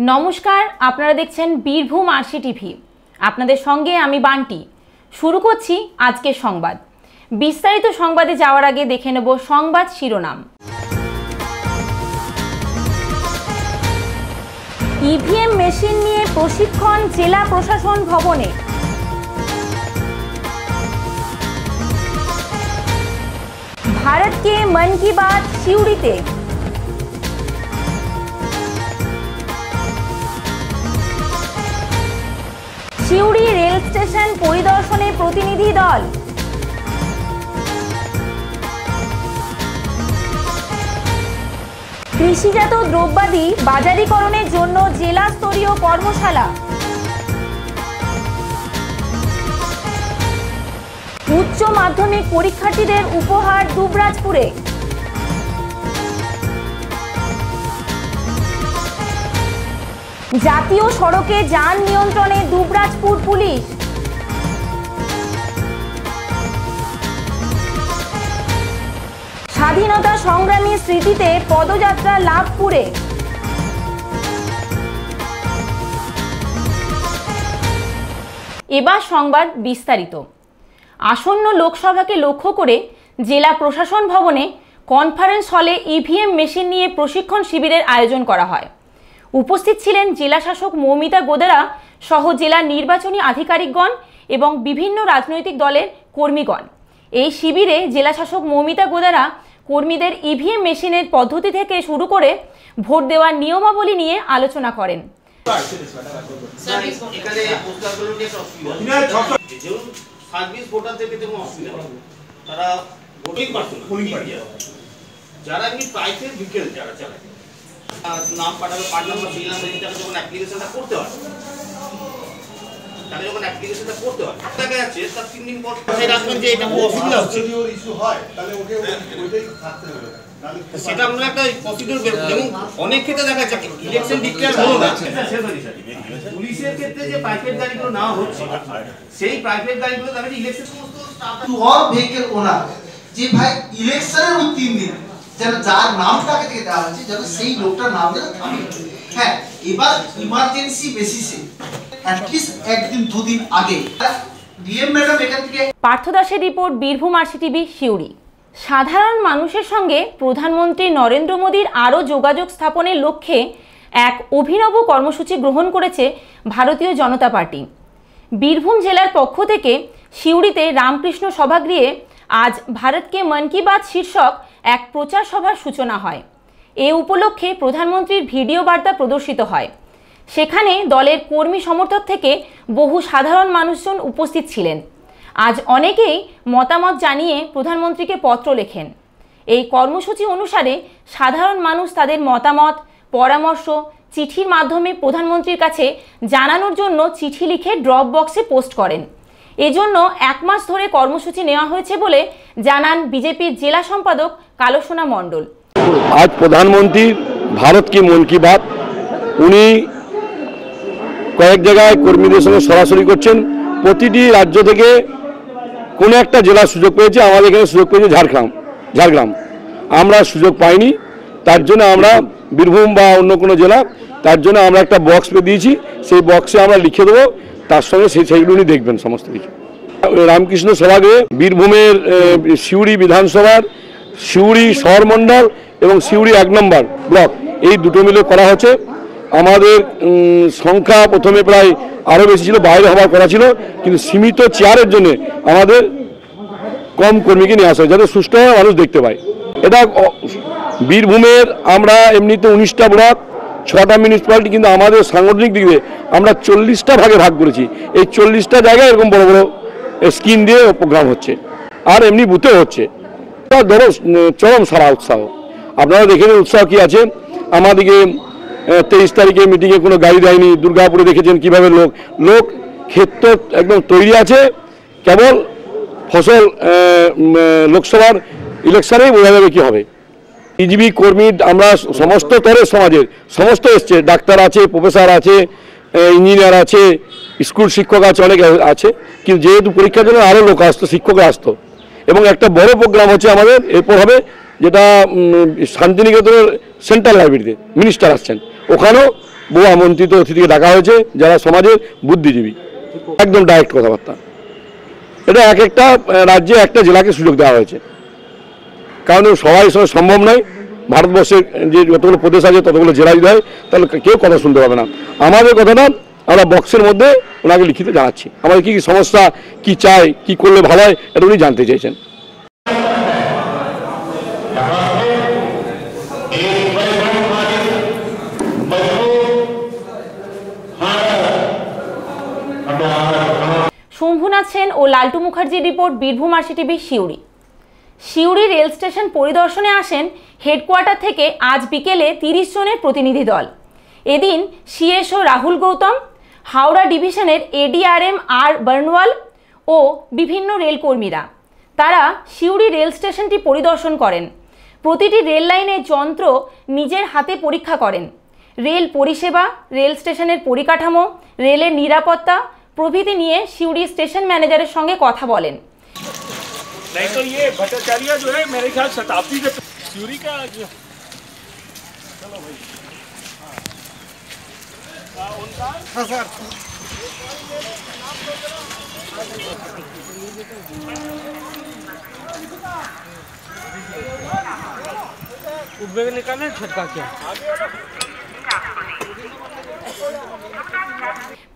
নমস্কার, আপনারা দেখছেন বীরভূম আরসি টিভি। আপনাদের সঙ্গে আমি বান্টি। শুরু করছি আজকের সংবাদ। বিস্তারিত সংবাদে যাওয়ার আগে দেখে নেব সংবাদ শিরোনাম। ইভিএম মেশিন নিয়ে প্রশিক্ষণ জেলা প্রশাসন ভবনে। भारत के मन की बात সিউড়িতে। সিউড়ি রেল স্টেশন পরিদর্শনে প্রতিনিধি দল। কৃষিজাত দ্রব্যাদি বাজারীকরণের জন্য জেলা স্তরীয় কর্মশালা। উচ্চ মাধ্যমিক পরীক্ষার্থীদের উপহার দুবরাজপুরে। জাতীয় সড়কে যান নিয়ন্ত্রণে দুবরাজপুর পুলিশ। স্বাধীনতা সংগ্রামী স্মৃতিতে পদযাত্রা লাভপুরে। এবার সংবাদ বিস্তারিত। আসন্ন লোকসভাকে লক্ষ্য করে জেলা প্রশাসন ভবনে কনফারেন্স হলে ইভিএম মেশিন নিয়ে প্রশিক্ষণ শিবিরের আয়োজন করা হয়। উপস্থিত ছিলেন জেলা শাসক মৌমিতা গোদেরা সহ জেলার নির্বাচনী আধিকারিকগণ এবং বিভিন্ন রাজনৈতিক দলের কর্মীগণ। এই শিবিরে জেলা শাসক মৌমিতা গোদেরা কর্মীদের ইভিএম মেশিনের পদ্ধতি থেকে শুরু করে ভোট দেওয়ার নিয়মাবলী নিয়ে আলোচনা করেন। সার্ভিস ভোটারদের ক্ষেত্রে কোনো অসুবিধা নেই, তারা ভোটিং পারতো যারা এমনি প্রাইভেট ভেহিকেল যারা চালায় নাম পাঠাবে, পার্ট নাম্বার সিরিয়াল নাম্বার দিয়ে তারা যখন অ্যাপ্লিকেশনটা করতে হয়, তাহলে যখন অ্যাপ্লিকেশনটা করতে হয় দেখা যাচ্ছে তার 3 দিন পর সেই রাখবেন যে এটা অসুবিধা হচ্ছে, যদি ওর ইস্যু হয় তাহলে ওকে ওইটাই থাকতে হবে। সেটা আমরা একটা প্রসিডিউর যেমন অনেক ক্ষেত্রে দেখা যাচ্ছে ইলেকশন ডিক্লেয়ার হলো না, পুলিশের ক্ষেত্রে যে প্রাইভেট গাড়িগুলো না হচ্ছে সেই প্রাইভেট গাড়িগুলো দেখা যাচ্ছে ইলেকশন সমস্ত টু অল ভেহিকল ওনার যে ভাই ইলেকশনের ওই 3 দিন যেন যার নামটাকে থেকে দেওয়া হচ্ছে যেন সেই লোকটার নাম যেন থাকে। হ্যাঁ, এবার ইমার্জেন্সি বেসিসে অ্যাটলিস্ট একদিন দুদিন আগে ডিএম ম্যাডাম এখান থেকে। পার্থ দাসের report, Birbhum RC TV, Suri. সাধারণ মানুষের সঙ্গে প্রধানমন্ত্রী নরেন্দ্র মোদীর আরও যোগাযোগ স্থাপনের লক্ষ্যে এক অভিনব কর্মসূচি গ্রহণ করেছে ভারতীয় জনতা পার্টি। বীরভূম জেলার পক্ষ থেকে সিউড়িতে রামকৃষ্ণ সভাগৃহে আজ ভারতকে মন কি বাত শীর্ষক এক প্রচার সভার সূচনা হয়। এ উপলক্ষে প্রধানমন্ত্রীর ভিডিও বার্তা প্রদর্শিত হয়। সেখানে দলের কর্মী সমর্থক থেকে বহু সাধারণ মানুষজন উপস্থিত ছিলেন। আজ অনেকেই মতামত জানিয়ে প্রধানমন্ত্রীকে পত্র লেখেন। এই কর্মসূচি অনুসারে সাধারণ মানুষ তাদের মতামত, পরামর্শ চিঠির মাধ্যমে প্রধানমন্ত্রীর কাছে জানানোর জন্য চিঠি লিখে ড্রপ বক্সে পোস্ট করেন। এজন্য 1 মাস ধরে কর্মসূচি নেওয়া হয়েছে বলে জানান বিজেপির জেলা সম্পাদক কালসোনা মণ্ডল। আজ প্রধানমন্ত্রীর ভারত কি মন কি বাত, উনি কয়েক জায়গায় কর্মীদের সঙ্গে সরাসরি করছেন। প্রতিটি রাজ্য থেকে কোনো একটা জেলার সুযোগ পেয়েছে, আমাদের এখানে সুযোগ পেয়েছে ঝাড়গ্রাম। আমরা সুযোগ পাইনি, তার জন্য আমরা বীরভূম বা অন্য কোনো জেলা, তার জন্য আমরা একটা বক্স পেয়ে দিয়েছি। সেই বক্সে আমরা লিখে দেবো, তার সঙ্গে সেইগুলো উনি দেখবেন সমস্ত কিছু। রামকৃষ্ণ সভাগৃহে বীরভূমের সিউড়ি বিধানসভার সিউড়ি শহর মণ্ডল এবং সিউড়ি 1 নম্বর ব্লক এই দুটো মিলে করা হচ্ছে। আমাদের সংখ্যা প্রথমে প্রায় আরও বেশি ছিল, বাইরে হওয়ার করা ছিল, কিন্তু সীমিত চেয়ারের জন্য আমাদের কম কর্মীকে নিয়ে আসা হয় যাতে সুষ্ঠুভাবে মানুষ দেখতে পায়। এটা বীরভূমের আমরা এমনিতে 19টা ব্লক, 6টা মিউনিসিপ্যালিটি, কিন্তু আমাদের সাংগঠনিক দিক দিয়ে আমরা 40টা ভাগে ভাগ করেছি। এই 40টা জায়গায় এরকম বড় বড় স্কিম দিয়ে প্রোগ্রাম হচ্ছে, আর এমনি বুথেও হচ্ছে। ধরো চরম সারা উৎসাহ, আপনারা দেখে নিন উৎসাহ কী আছে। আমাদেরকে 23 তারিখে মিটিংয়ে কোনো গাড়ি দেয়নি। দুর্গাপুরে দেখেছেন কীভাবে লোক ক্ষেত্র একদম তৈরি আছে, কেবল ফসল লোকসভার ইলেকশনেই বোঝা যাবে কী হবে। বিজেপি কর্মী আমরা সমস্ত স্তরের সমাজের সমস্ত এসছে, ডাক্তার আছে, প্রফেসর আছে, ইঞ্জিনিয়ার আছে, স্কুল শিক্ষক আছে, অনেক আছে। কিন্তু যেহেতু পরীক্ষার জন্য আরও লোক আসতো, শিক্ষকরা আসতো, এবং একটা বড় প্রোগ্রাম হচ্ছে আমাদের এরপর হবে, যেটা শান্তিনিকেতনের সেন্ট্রাল লাইব্রেরিতে মিনিস্টার আসছেন, ওখানেও বহু আমন্ত্রিত অতিথিকে ডাকা হয়েছে যারা সমাজের বুদ্ধিজীবী, একদম ডাইরেক্ট কথাবার্তা। এটা এক একটা রাজ্যে একটা জেলাকে সুযোগ দেওয়া হয়েছে, কারণ সবাই সম্ভব নয়। ভারতবর্ষের যে যতগুলো প্রদেশ আছে ততগুলো জেলা যদি হয় তাহলে কেউ কথা শুনতে পাবে না। আমাদের কথাটা আমরা বক্সের মধ্যে ওনাকে লিখিত জানাচ্ছি, আমাদের কী কী সমস্যা, কী চাই, কী করলে ভালো হয়, এটা উনি জানতে চেয়েছেন। শম্ভুনাথ সেন ও লালটু মুখার্জির report, Birbhum RCTV, Suri. Suri rail station পরিদর্শনে আসেন হেডকোয়ার্টার থেকে আজ বিকেলে 30 জনের প্রতিনিধি দল। এদিন সিএসও রাহুল গৌতম, হাওড়া ডিভিশনের এডিআরএম আর বর্নওয়াল ও বিভিন্ন রেলকর্মীরা তারা সিউড়ি রেল স্টেশনটি পরিদর্শন করেন। প্রতিটি রেল লাইনের যন্ত্র নিজের হাতে পরীক্ষা করেন। রেল পরিষেবা, রেল স্টেশনের পরিকাঠামো, রেলের নিরাপত্তা প্রভৃতি নিয়ে সিউড়ি স্টেশন ম্যানেজারের সঙ্গে কথা বলেন। नहीं तो ये भट्टाचार्य जो है मेरे ख्याल शताब्दी के सिउड़ी का चलो भाई उनका सर उद्वेग निकालना छटका क्या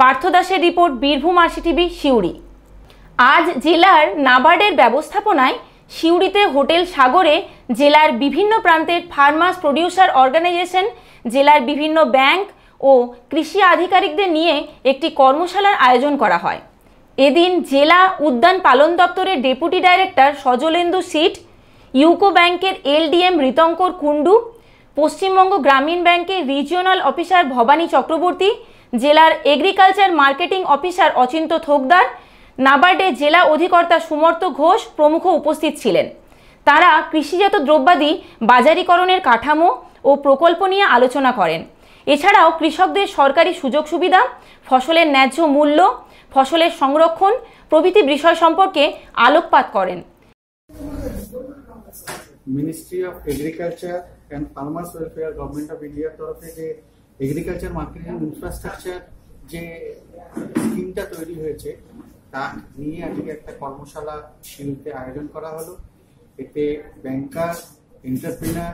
পার্থ দাসের রিপোর্ট, বীরভূম আরসিটিভি, সিউড়ি। আজ জেলার নাবার্ডের ব্যবস্থাপনায় সিউড়িতে হোটেল সাগরে জেলার বিভিন্ন প্রান্তের ফার্মার্স প্রডিউসার অর্গানাইজেশন, জেলার বিভিন্ন ব্যাংক ও কৃষি আধিকারিকদের নিয়ে একটি কর্মশালার আয়োজন করা হয়। এদিন জেলা উদ্যান পালন দপ্তরের ডেপুটি ডাইরেক্টর সজলেন্দু সিট, ইউকো ব্যাংকের এলডিএম ঋতঙ্কর কুণ্ডু, পশ্চিমবঙ্গ গ্রামীণ ব্যাংকের রিজিওনাল অফিসার ভবানী চক্রবর্তী, জেলার এগ্রিকালচার মার্কেটিং অফিসার অচিন্ত থোকদার, নাবার্ডের জেলা অধিকর্তা সুমর্ত ঘোষ প্রমুখ উপস্থিত ছিলেন। তারা কৃষিজাত দ্রব্যাদি বাজারীকরণের কাঠামো ও প্রকল্প নিয়ে আলোচনা করেন। এছাড়াও কৃষকদের সরকারি সুযোগ সুবিধা, ফসলের ন্যায্য মূল্য, ফসলের সংরক্ষণ প্রভৃতি বিষয় সম্পর্কে আলোকপাত করেন। Ministry of agriculture and farmers welfare, government of ইন্ডিয়ার তরফে যে এগ্রিকালচার মার্কেটিং ইনফ্রাস্ট্রাকচার যে স্কিমটা তৈরি হয়েছে তা নিয়ে আজকে একটা কর্মশালা সিউড়িতে আয়োজন করা হলো। এতে ব্যাংকার, এন্টারপ্রিনার,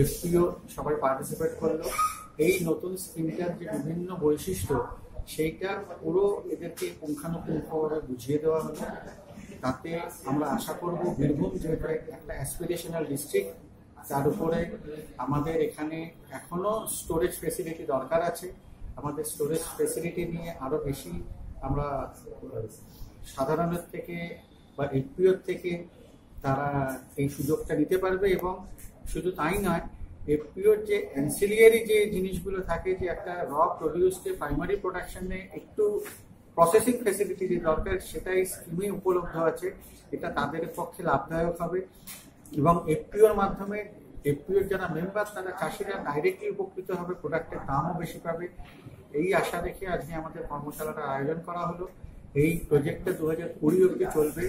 এফপিও সবাই পার্টিসিপেট করলো। এই নতুন স্কিমটার যে বিভিন্ন বৈশিষ্ট্য সেইটা পুরো এদেরকে পুঙ্খানুপুঙ্খভাবে বুঝিয়ে দেওয়া হলো। তাতে আমরা আশা করব বীরভূম যেহেতু একটা অ্যাসপিরেশনাল ডিস্ট্রিক্ট, তার উপরে আমাদের এখানে এখনো স্টোরেজ ফেসিলিটি দরকার আছে। আমাদের স্টোরেজ ফেসিলিটি নিয়ে আরো বেশি আমরা সাধারণের থেকে বা এফপিওর থেকে তারা এই সুযোগটা নিতে পারবে। এবং শুধু তাই নয়, এফপিওর যে অ্যান্সিলিয়ারি যে জিনিসগুলো থাকে, যে একটা র প্রডিউসকে প্রাইমারি প্রোডাকশনে একটু প্রসেসিং ফেসিলিটি যে দরকার, সেটা এই স্কিমে উপলব্ধ আছে। এটা তাদের পক্ষে লাভদায়ক হবে এবং এফপিওর মাধ্যমে এফপিওর যারা মেম্বার তারা চাষিরা ডাইরেক্টলি উপকৃত হবে, প্রোডাক্টের দামও বেশি পাবে। এই আশা রেখে আজকে আমাদের কর্মশালাটা আয়োজন করা হলো। এই প্রজেক্টটা 2020 অবধি চলবে,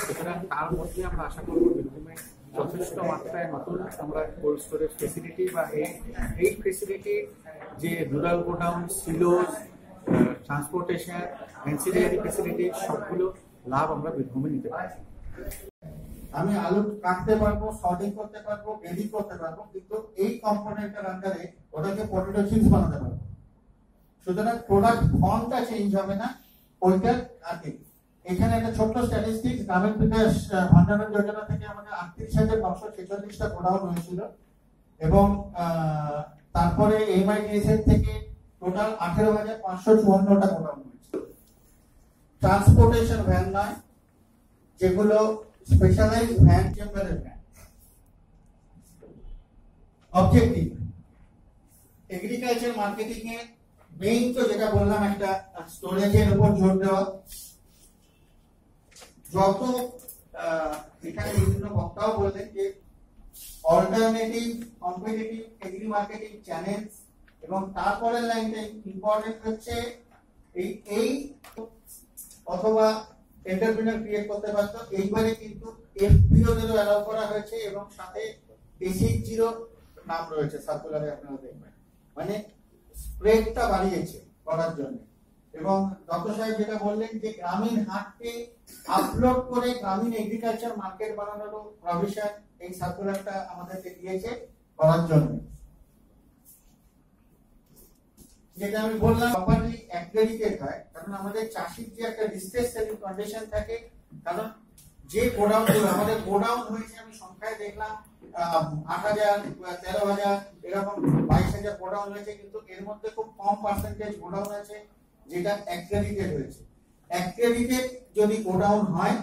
সুতরাং তার মধ্যে আমরা আশা করব বীরভূমে যথেষ্ট মাত্রায় নতুন আমরা কোল্ড স্টোরেজ ফেসিলিটি বা এই ফেসিলিটি যে রুরাল গোডাউন, সিলোজ, ট্রান্সপোর্টেশন, অ্যান্সিলিয়ারি ফেসিলিটি সবগুলো লাভ আমরা বীরভূমে নিতে পারি। আমি আলু কাটতে পারবো, সর্টিং করতে পারবো, বেলি করতে পারবো, কিন্তু এই কম্পোনেন্টের আন্ডারে ওটাকে পটেটো চিপস বানাতে পারবো। সুতরাং প্রোডাক্ট ফর্মটা চেঞ্জ হবে না, ওইটার আগে এখানে একটা ছোট্ট স্ট্যাটিস্টিক্স, গ্রামীণ বিকাশ ভান্ডারন যোজনা থেকে আমাদের 38,946টা গোডাউন হয়েছিল এবং তারপরে এমআইডিএস থেকে টোটাল 18,554টা গোডাউন হয়েছে। ট্রান্সপোর্টেশন ভ্যান নয়, যেগুলো স্পেশালাইজড ভ্যান, চেম্বারের ভ্যান। অবজেক্টিভ এগ্রিকালচার মার্কেটিং এ মেইন তো যেটা বললাম, একটা স্টোরেজের উপর জোর দেওয়া। যত এখানে বিভিন্ন বক্তাও বললেন যে alternative competitive agri marketing channels, এবং তারপরের লাইনটা ইম্পর্টেন্ট হচ্ছে এই অথবা এন্টারপ্রেনার ক্রিয়েট করতে পারত। এইবারে কিন্তু এফপিও দের অ্যালাউ করা হয়েছে এবং সাথে বেসিক জিরো নাম রয়েছে সার্কুলারে, আপনারা দেখবেন। মানে স্প্রেডটা বাড়িয়েছে করার জন্য। এবং ডক্টর সাহেব যেটা বললেন যে গ্রামীণ হাটকে আপলোড করে গ্রামীণ এগ্রিকালচার মার্কেট বানানোর প্রভিশন এই সার্কুলারটা আমাদেরকে দিয়েছে করার জন্য। যেটা আমি বললাম প্রপারলি অ্যাক্রেডিটেড হয়, কারণ আমাদের চাষির যে একটা ডিস্ট্রেস সেলিং কন্ডিশন থাকে, কারণ যে গোডাউন আমাদের গোডাউন হয়েছে আমি সংখ্যায় দেখলাম 8,000 13,000 এরকম 22,000 গোডাউন হয়েছে, কিন্তু এর মধ্যে খুব কম পার্সেন্টেজ গোডাউন আছে যেটা অ্যাক্রেডিটেড হয়েছে। অ্যাক্রেডিটেড যদি গোডাউন হয়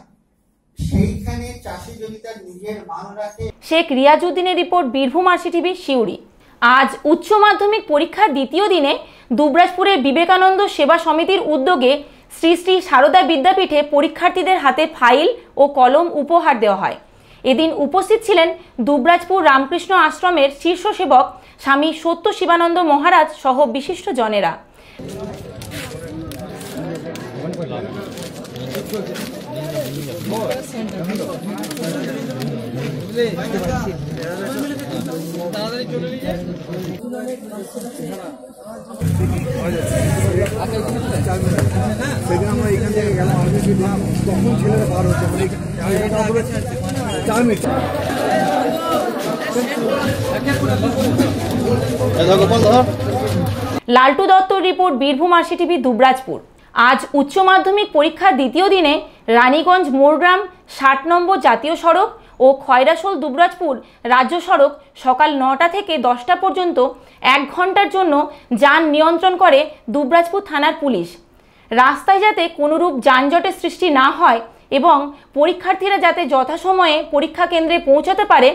সেইখানে চাষি যদি তার নিজের মাল রাখে। শেখ রিয়াজউদ্দিনের রিপোর্ট, বীরভূম আরসিটিভি, সিউড়ি। আজ উচ্চ মাধ্যমিক পরীক্ষার দ্বিতীয় দিনে দুবরাজপুরের বিবেকানন্দ সেবা সমিতির উদ্যোগে শ্রী শ্রী সারদা বিদ্যাপীঠে পরীক্ষার্থীদের হাতে ফাইল ও কলম উপহার দেওয়া হয়। এদিন উপস্থিত ছিলেন দুবরাজপুর রামকৃষ্ণ আশ্রমের শীর্ষ সেবক স্বামী সত্য শিবানন্দ মহারাজ সহ বিশিষ্ট জনেরা। সেদিন আমরা এখান থেকে গেলাম, তখন ছেলেরা বার হচ্ছে লালটু দত্তর রিপোর্ট, বীরভূম আরসিটিভি, দুবরাজপুর। আজ উচ্চ মাধ্যমিক পরীক্ষার দ্বিতীয় দিনে রানীগঞ্জ মোরগ্রাম 60 নম্বর জাতীয় সড়ক ও খয়রাশোল দুবরাজপুর রাজ্য সড়ক সকাল 9টা থেকে 10টা পর্যন্ত 1 ঘন্টার জন্য যান নিয়ন্ত্রণ করে দুবরাজপুর থানার পুলিশ। রাস্তায় যাতে কোনোরূপ যানজটের সৃষ্টি না হয় এবং পরীক্ষার্থীরা যাতে যথাসময়ে পরীক্ষা কেন্দ্রে পৌঁছাতে পারে,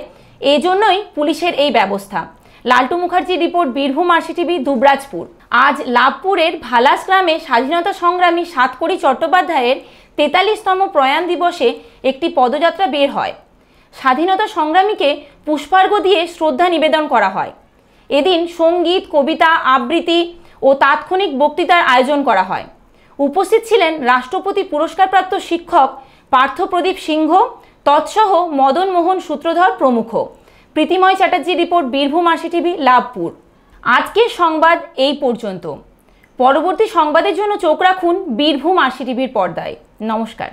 এজন্যই পুলিশের এই ব্যবস্থা। লালটু মুখার্জির রিপোর্ট, বীরভূম আরসিটিভি, দুবরাজপুর। আজ লাভপুরের ভালাস গ্রামে স্বাধীনতা সংগ্রামী সাতকড়ি চট্টোপাধ্যায়ের 43তম প্রয়াণ দিবসে একটি পদযাত্রা বের হয়। স্বাধীনতা সংগ্রামীকে পুষ্পার্ঘ্য দিয়ে শ্রদ্ধা নিবেদন করা হয়। এদিন সঙ্গীত, কবিতা, আবৃত্তি ও তাৎক্ষণিক বক্তৃতার আয়োজন করা হয়। উপস্থিত ছিলেন রাষ্ট্রপতি পুরস্কারপ্রাপ্ত শিক্ষক পার্থপ্রদীপ সিংহ, তৎসহ মদন মোহন সূত্রধর প্রমুখ। প্রীতিময় চ্যাটার্জি রিপোর্ট, বীরভূম আরসিটিভি, লাভপুর। আজকের সংবাদ এই পর্যন্ত। পরবর্তী সংবাদের জন্য চোখ রাখুন বীরভূম আরসিটিভির পর্দায়। নমস্কার।